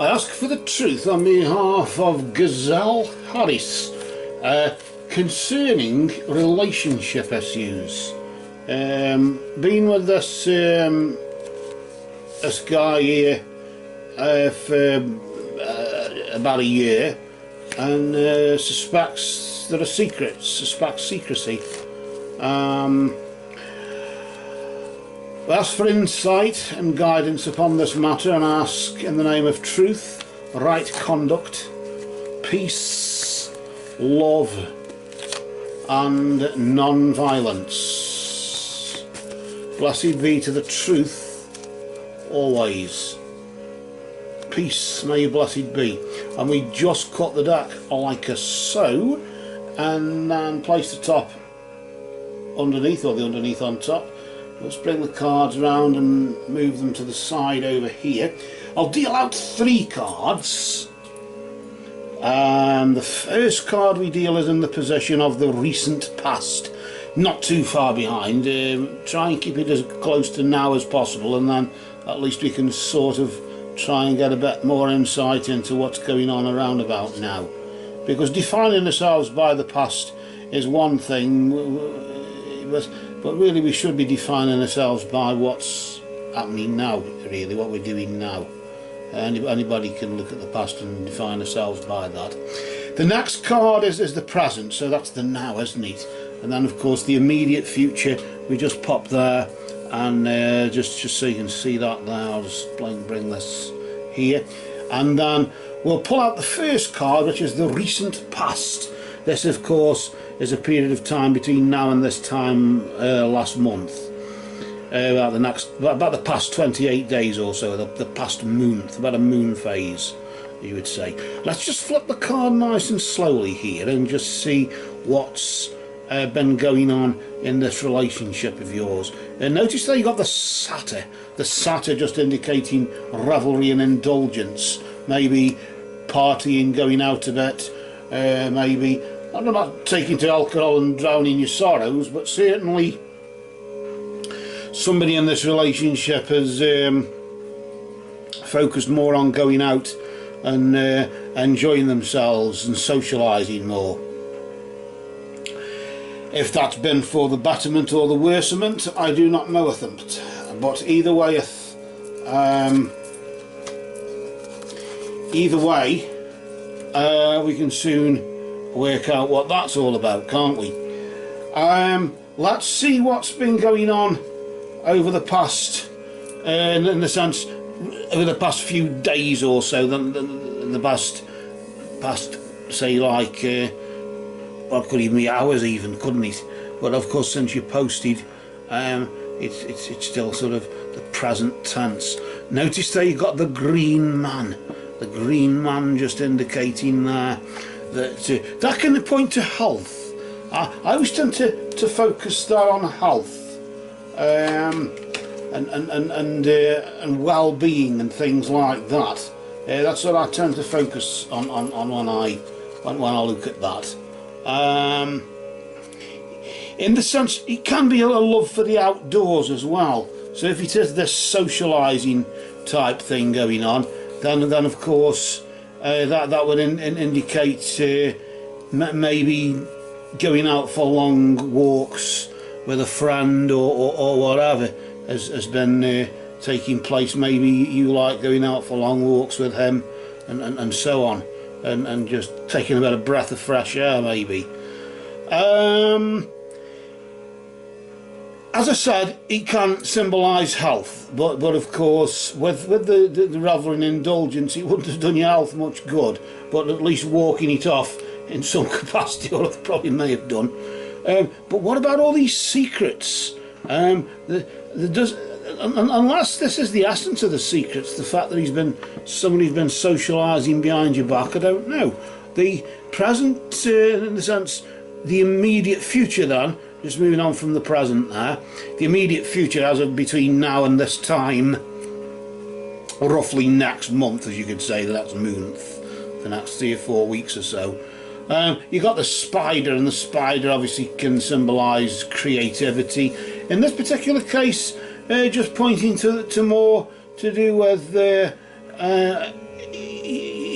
I ask for the truth on behalf of Giselle Harris concerning relationship issues. Been with this guy here for about a year, and suspects there are secrets, suspects secrecy. I ask for insight and guidance upon this matter, and ask in the name of truth, right conduct, peace, love and non-violence. Blessed be to the truth always. Peace may blessed be. And we just cut the deck like so, and then place the top underneath, or the underneath on top. Let's bring the cards around and move them to the side over here. I'll deal out 3 cards. The first card we deal is in the position of the recent past, not too far behind. Try and keep it as close to now as possible, and then at least we can sort of try and get a bit more insight into what's going on around about now. Because defining ourselves by the past is one thing, but really we should be defining ourselves by what's happening now, really, what we're doing now. Anybody can look at the past and define ourselves by that. The next card is the present, so that's the now, isn't it? And then of course the immediate future, we just pop there, and just so you can see that there, I'll just bring this here. And then we'll pull out the first card, which is the recent past. This of course is a period of time between now and this time last month, about the past 28 days or so, the past month, about a moon phase, you would say. Let's just flip the card nice and slowly here and just see what's been going on in this relationship of yours. And notice there you got the satyr just indicating revelry and indulgence, maybe partying, going out a bit, maybe, I'm not taking to alcohol and drowning your sorrows, but certainly somebody in this relationship has focused more on going out and enjoying themselves and socialising more. If that's been for the betterment or the worsement, I do not knoweth them. But either way, we can soon work out what that's all about, can't we? Let's see what's been going on over the past, in the sense, over the past few days or so, the past, say, like, well, it could even be hours even, couldn't it? But of course, since you posted, it's still sort of the present tense. Notice there you got the green man just indicating there that can point to health. I always tend to focus there on health, and well-being and things like that. That's what I tend to focus on when I look at that. In the sense, it can be a love for the outdoors as well. So if it is this socialising type thing going on, then of course that would indicate maybe going out for long walks with a friend or whatever has been taking place. Maybe you like going out for long walks with him and so on, and just taking a bit of breath of fresh air maybe. As I said, it can symbolise health, but of course with the revelry and indulgence, it wouldn't have done your health much good, but at least walking it off in some capacity, or it probably may have done. But what about all these secrets? Unless this is the essence of the secrets, the fact that somebody's been socialising behind your back, I don't know. The present, in the sense, the immediate future then, just moving on from the present there, the immediate future as of between now and this time, roughly next month, as you could say, the next month, the next 3 or 4 weeks or so. You got the spider, and the spider obviously can symbolise creativity. In this particular case, just pointing to more to do with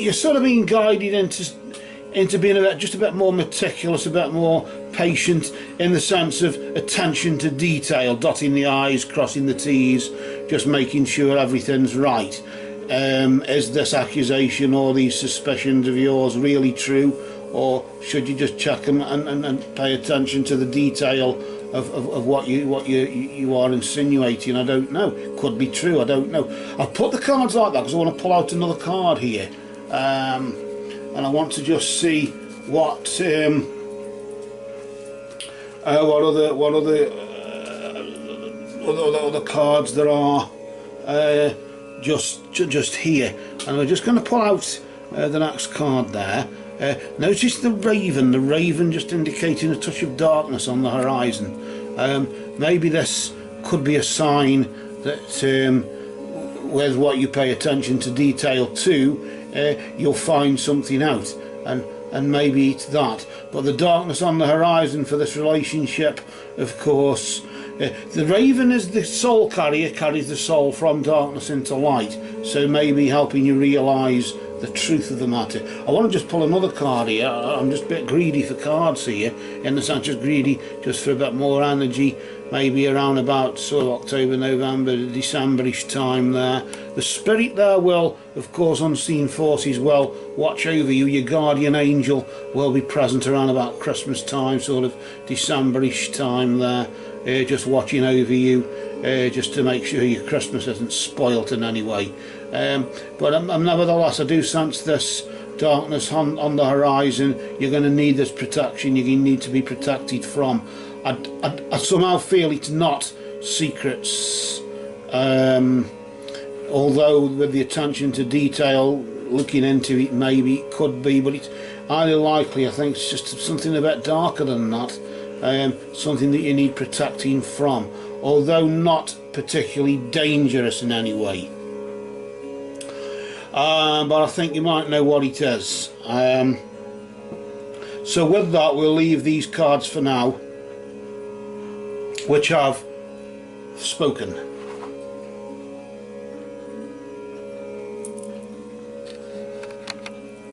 you're sort of being guided into being just a bit more meticulous, a bit more patient, in the sense of attention to detail, dotting the I's, crossing the T's, just making sure everything's right. Is this accusation or these suspicions of yours really true, or should you just check them and pay attention to the detail of what you are insinuating? I don't know. Could be true. I don't know. I've put the cards like that because I want to pull out another card here, and I want to just see what other cards there are just here. And we're just going to pull out the next card there. Notice the raven just indicating a touch of darkness on the horizon. Maybe this could be a sign that with what you pay attention to detail to, you'll find something out, and maybe it's that. But the darkness on the horizon for this relationship, of course, the raven is the soul carrier, carries the soul from darkness into light, so maybe helping you realise the truth of the matter. I want to just pull another card here. I'm just a bit greedy for cards here, in the sense of greedy just for a bit more energy, maybe around about sort of October, November, Decemberish time there. The spirit there will, of course, unseen forces will watch over you. Your guardian angel will be present around about Christmas time, sort of Decemberish time there, just watching over you, just to make sure your Christmas isn't spoilt in any way. But nevertheless, I do sense this darkness on the horizon. You're going to need this protection. You're going to need to be protected from. I somehow feel it's not secrets, although with the attention to detail, looking into it, maybe it could be, but it's highly likely, I think it's just something a bit darker than that, something that you need protecting from, although not particularly dangerous in any way. But I think you might know what it is. So with that, we'll leave these cards for now, which I've spoken.